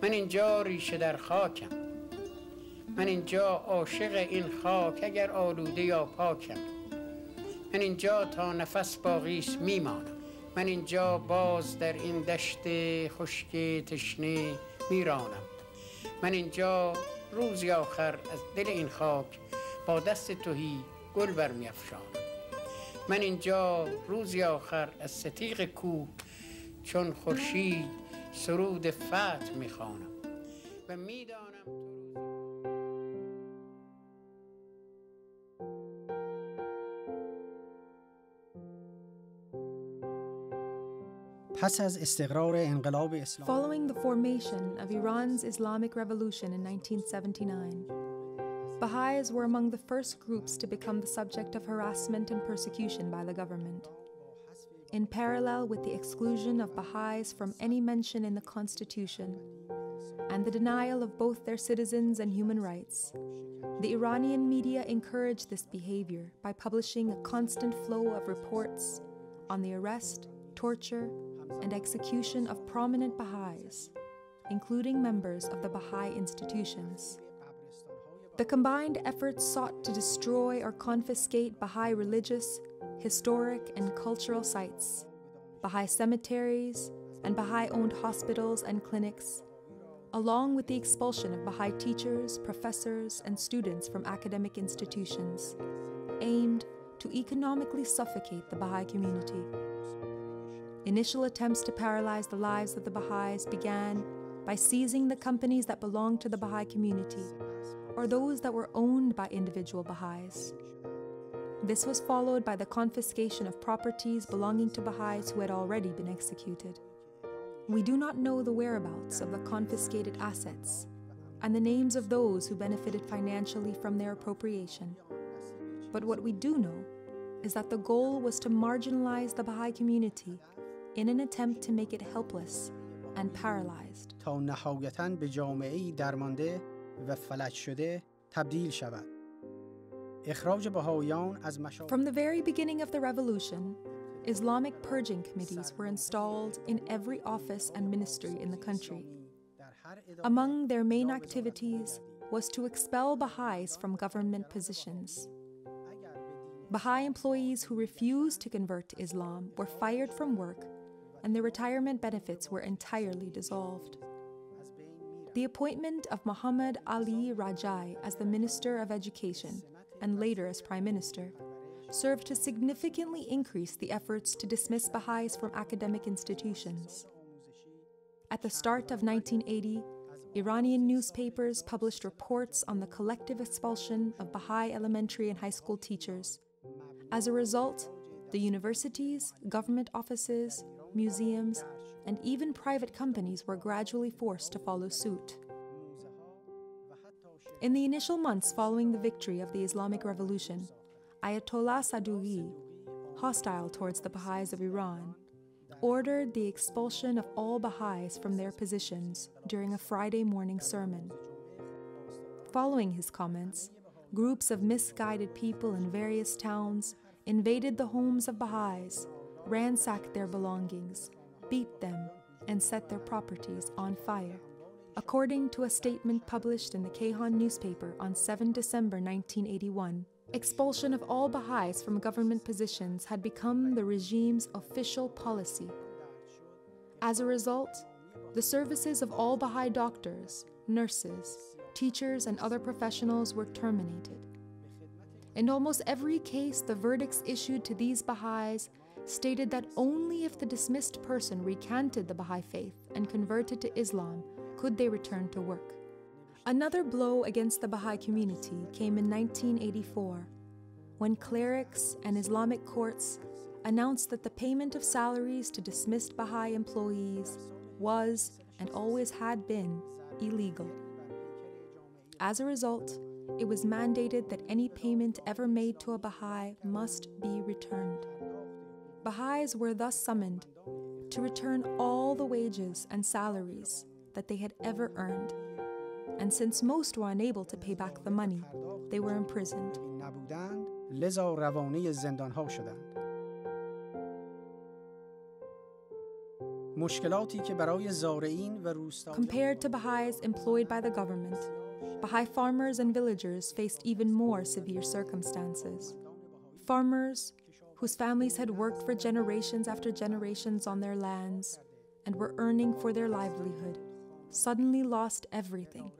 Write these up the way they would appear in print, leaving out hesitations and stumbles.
من اینجا ریشه در خاکم، من اینجا عاشق این خاک اگر آلوده یا پاکم، من اینجا تا نفس باقیست میمانم، من اینجا باز در این دشت خشک تشنه میرانم، من اینجا روزی آخر از دل این خاک با دست تهی گل برمی‌افشانم، من اینجا روزی آخر از ستیغ کوه چون خورشید سرود فتح میخوانم و میدانم تو پس از استقرار انقلاب اسلامی Following the formation of Iran's Islamic Revolution in 1979, Baha'is were among the first groups to become the subject of harassment and persecution by the government. In parallel with the exclusion of Baha'is from any mention in the constitution and the denial of both their citizens and human rights, the Iranian media encouraged this behavior by publishing a constant flow of reports on the arrest, torture, and execution of prominent Baha'is, including members of the Baha'i institutions. The combined efforts sought to destroy or confiscate Baha'i religious, historic, and cultural sites, Baha'i cemeteries, and Baha'i-owned hospitals and clinics, along with the expulsion of Baha'i teachers, professors, and students from academic institutions, aimed to economically suffocate the Baha'i community. Initial attempts to paralyze the lives of the Baha'is began by seizing the companies that belonged to the Baha'i community, or those that were owned by individual Baha'is. This was followed by the confiscation of properties belonging to Baha'is who had already been executed. We do not know the whereabouts of the confiscated assets and the names of those who benefited financially from their appropriation. But what we do know is that the goal was to marginalize the Baha'i community in an attempt to make it helpless and paralyzed. تا نهایتاً به جامعه‌ای درمانده و فلج شده تبدیل شود. اخراج بهائیان از مشاغل. From the very beginning of the revolution, Islamic purging committees were installed in every office and ministry in the country. Among their main activities was to expel Baha'is from government positions. Baha'i employees who refused to convert to Islam were fired from work, and their retirement benefits were entirely dissolved. The appointment of Muhammad Ali Rajai as the Minister of Education, and later as Prime Minister, served to significantly increase the efforts to dismiss Baha'is from academic institutions. At the start of 1980, Iranian newspapers published reports on the collective expulsion of Baha'i elementary and high school teachers. As a result, the universities, government offices, museums, and even private companies were gradually forced to follow suit. In the initial months following the victory of the Islamic Revolution, Ayatollah Sadughi, hostile towards the Baha'is of Iran, ordered the expulsion of all Baha'is from their positions during a Friday morning sermon. Following his comments, groups of misguided people in various towns invaded the homes of Baha'is, ransacked their belongings, beat them, and set their properties on fire. According to a statement published in the Kayhan newspaper on 7 December 1981, expulsion of all Baha'is from government positions had become the regime's official policy. As a result, the services of all Baha'i doctors, nurses, teachers, and other professionals were terminated. In almost every case, the verdicts issued to these Baha'is stated that only if the dismissed person recanted the Baha'i faith and converted to Islam could they return to work. Another blow against the Baha'i community came in 1984, when clerics and Islamic courts announced that the payment of salaries to dismissed Baha'i employees was, and always had been, illegal. As a result, it was mandated that any payment ever made to a Baha'i must be returned. Baha'is were thus summoned to return all the wages and salaries that they had ever earned. And since most were unable to pay back the money, they were imprisoned. لذا، روانه زندان‌ها شدند. مشکلاتی که برای زارعین و روستاییان Compared to Baha'is employed by the government, Baha'i farmers and villagers faced even more severe circumstances. Farmers, whose families had worked for generations after generations on their lands and were earning for their livelihood, suddenly lost everything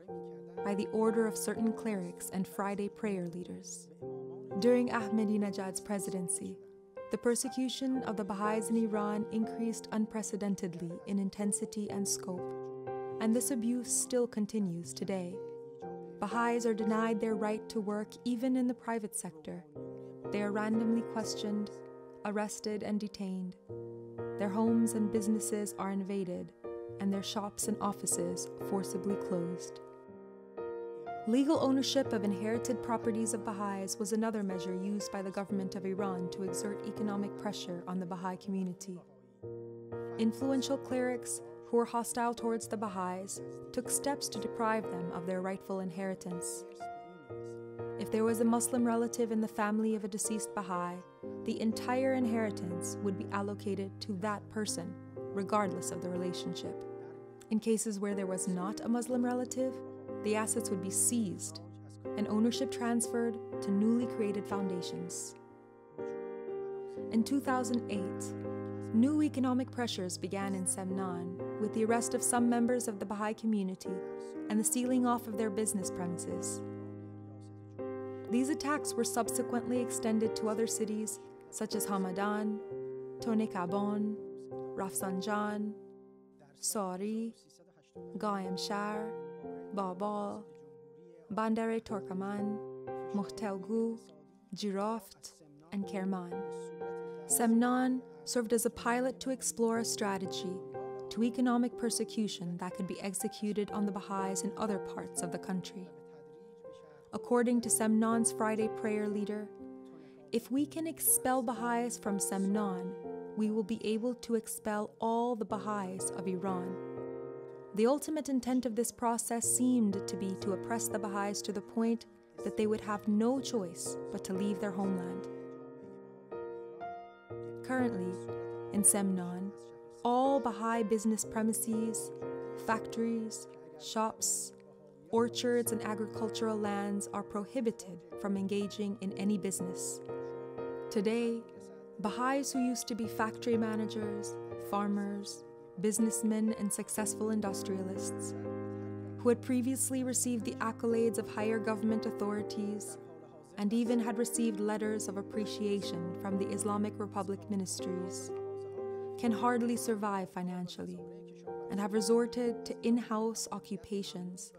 by the order of certain clerics and Friday prayer leaders. During Ahmadinejad's presidency, the persecution of the Baha'is in Iran increased unprecedentedly in intensity and scope, and this abuse still continues today. Baha'is are denied their right to work even in the private sector. They are randomly questioned, arrested, and detained. Their homes and businesses are invaded, and their shops and offices forcibly closed. Legal ownership of inherited properties of Baha'is was another measure used by the government of Iran to exert economic pressure on the Baha'i community. Influential clerics who were hostile towards the Baha'is took steps to deprive them of their rightful inheritance. If there was a Muslim relative in the family of a deceased Baha'i, the entire inheritance would be allocated to that person, regardless of the relationship. In cases where there was not a Muslim relative, the assets would be seized and ownership transferred to newly created foundations. In 2008, new economic pressures began in Semnan with the arrest of some members of the Baha'i community and the sealing off of their business premises. These attacks were subsequently extended to other cities such as Hamadan, Tonikabon, Rafsanjan, Sari, Qaimshar, Babal, Bandar Turkaman, Muhtelgu, Giraft, and Kerman. Semnan served as a pilot to explore a strategy to economic persecution that could be executed on the Baha'is in other parts of the country. According to Semnan's Friday prayer leader, if we can expel Baha'is from Semnan, we will be able to expel all the Baha'is of Iran. The ultimate intent of this process seemed to be to oppress the Baha'is to the point that they would have no choice but to leave their homeland. Currently, in Semnan, all Baha'i business premises, factories, shops, orchards, and agricultural lands are prohibited from engaging in any business. Today, Baha'is who used to be factory managers, farmers, businessmen, and successful industrialists, who had previously received the accolades of higher government authorities and even had received letters of appreciation from the Islamic Republic ministries, can hardly survive financially and have resorted to in-house occupations,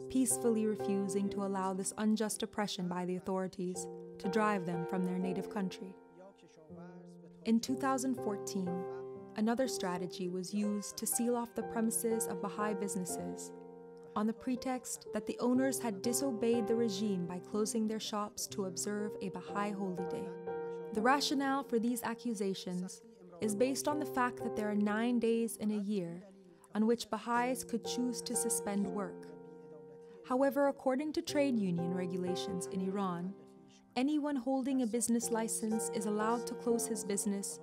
peacefully refusing to allow this unjust oppression by the authorities to drive them from their native country. In 2014, another strategy was used to seal off the premises of Baha'i businesses on the pretext that the owners had disobeyed the regime by closing their shops to observe a Baha'i holy day. The rationale for these accusations is based on the fact that there are 9 days in a year on which Baha'is could choose to suspend work. However, according to trade union regulations in Iran, anyone holding a business license is allowed to close his business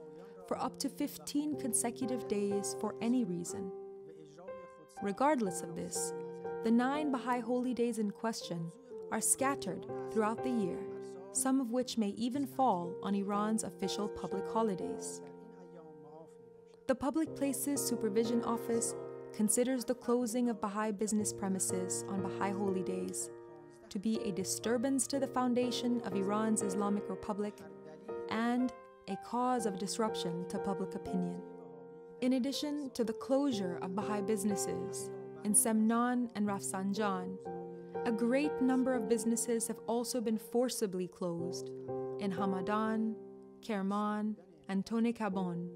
for up to 15 consecutive days for any reason. Regardless of this, the 9 Baha'i holy days in question are scattered throughout the year, some of which may even fall on Iran's official public holidays. The Public Places Supervision Office considers the closing of Baha'i business premises on Baha'i holy days to be a disturbance to the foundation of Iran's Islamic Republic and a cause of disruption to public opinion. In addition to the closure of Baha'i businesses in Semnan and Rafsanjan, a great number of businesses have also been forcibly closed in Hamadan, Kerman, and Tonikabon.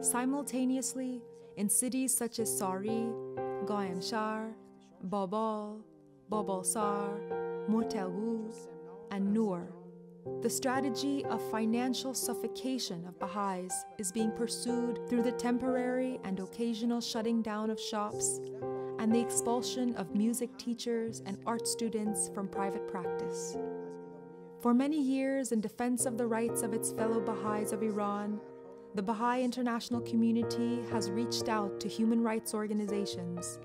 Simultaneously, in cities such as Sari, Qaimshar, Babal, Babalsar, Muhtelgu, and Nur, the strategy of financial suffocation of Baha'is is being pursued through the temporary and occasional shutting down of shops and the expulsion of music teachers and art students from private practice. For many years, in defense of the rights of its fellow Baha'is of Iran, the Baha'i international community has reached out to human rights organizations,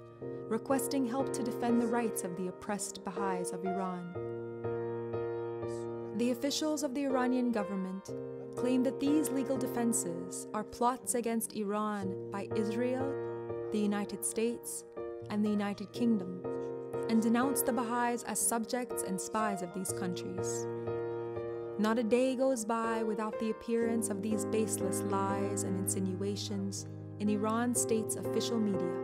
requesting help to defend the rights of the oppressed Baha'is of Iran. The officials of the Iranian government claim that these legal defenses are plots against Iran by Israel, the United States, and the United Kingdom, and denounce the Baha'is as subjects and spies of these countries. Not a day goes by without the appearance of these baseless lies and insinuations in Iran state's official media.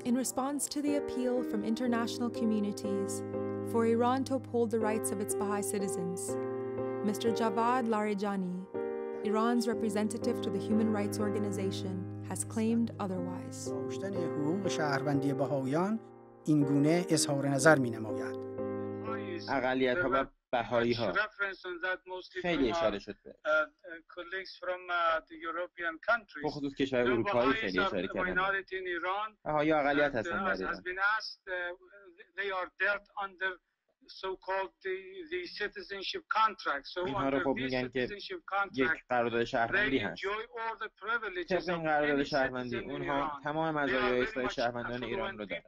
In response to the appeal from international communities for Iran to uphold the rights of its Baha'i citizens, Mr. Javad Larijani, Iran's representative to the Human Rights Organization, has claimed otherwise. داشتن حقوق شهروندی بهائیان این گونه اظهار نظر می‌نماید. اقلیت‌ها و بهائی‌ها خیلی اشاره شد به خصوص کشور اروپایی خیلی اشاره کردن. بهائی اقلیت هستن در ایران. اینها رو خب میگن که یک قرارداد شهروندی هست. طبق این قرارداد شهروندی اونها تمام مزایای اصلاح شهروندان ایران رو دارن.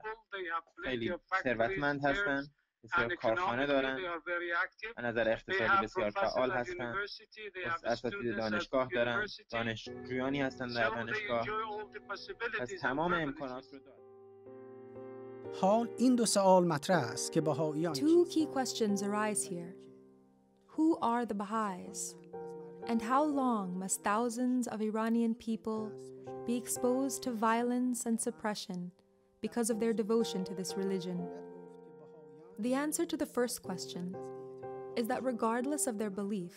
خیلی ثروتمند هستن، بسیار کارخانه دارن، از نظر اقتصادی بسیار فعال هستن، اساتید دانشگاه دارن، دانشجویانی هستن در دانشگاه، از تمام امکانات رو دارن. حال این دو سوال مطرح است که بهائیان Two key questions arise here. Who are the Baha'is? And how long must thousands of Iranian people be exposed to violence and suppression because of their devotion to this religion? The answer to the first question is that regardless of their belief,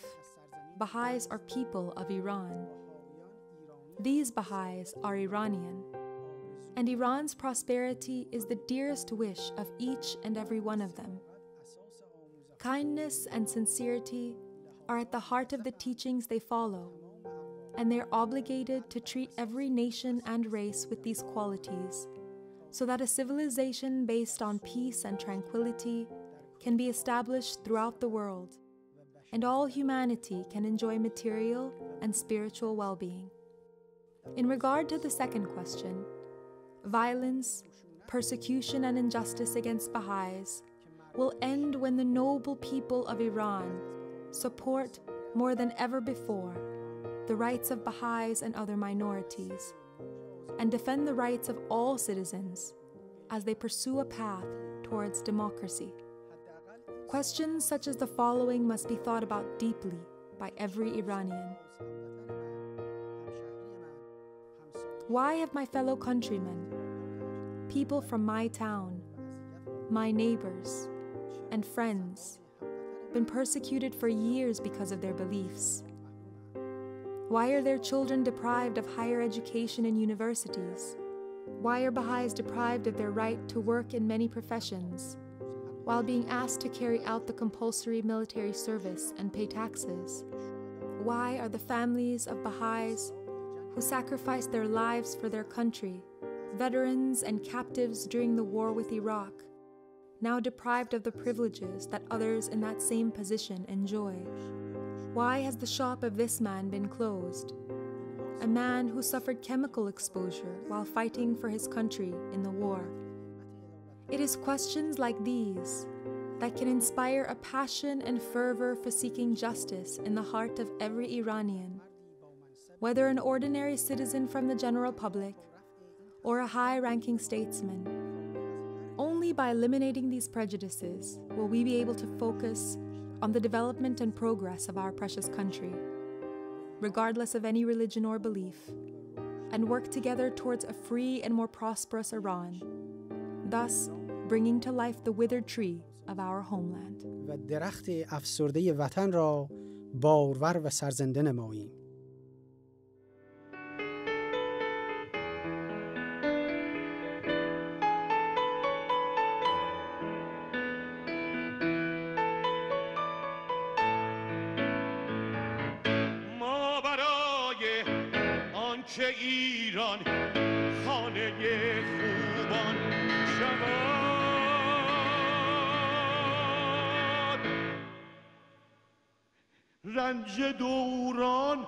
Baha'is are people of Iran. These Baha'is are Iranian, and Iran's prosperity is the dearest wish of each and every one of them. Kindness and sincerity are at the heart of the teachings they follow, and they are obligated to treat every nation and race with these qualities, so that a civilization based on peace and tranquility can be established throughout the world, and all humanity can enjoy material and spiritual well-being. In regard to the second question, violence, persecution, and injustice against Baha'is will end when the noble people of Iran support more than ever before the rights of Baha'is and other minorities, and defend the rights of all citizens as they pursue a path towards democracy. Questions such as the following must be thought about deeply by every Iranian. Why have my fellow countrymen, people from my town, my neighbors, and friends been persecuted for years because of their beliefs? Why are their children deprived of higher education in universities? Why are Baha'is deprived of their right to work in many professions, while being asked to carry out the compulsory military service and pay taxes? Why are the families of Baha'is who sacrificed their lives for their country, veterans and captives during the war with Iraq, now deprived of the privileges that others in that same position enjoy? Why has the shop of this man been closed? A man who suffered chemical exposure while fighting for his country in the war. It is questions like these that can inspire a passion and fervor for seeking justice in the heart of every Iranian, whether an ordinary citizen from the general public or a high-ranking statesman. Only by eliminating these prejudices will we be able to focus on the development and progress of our precious country, regardless of any religion or belief, and work together towards a free and more prosperous Iran, thus bringing to life the withered tree of our homeland. و درخت افسرده وطن را بارور و سرزنده نماییم. که ایران خانه خوبان شود، رنج دوران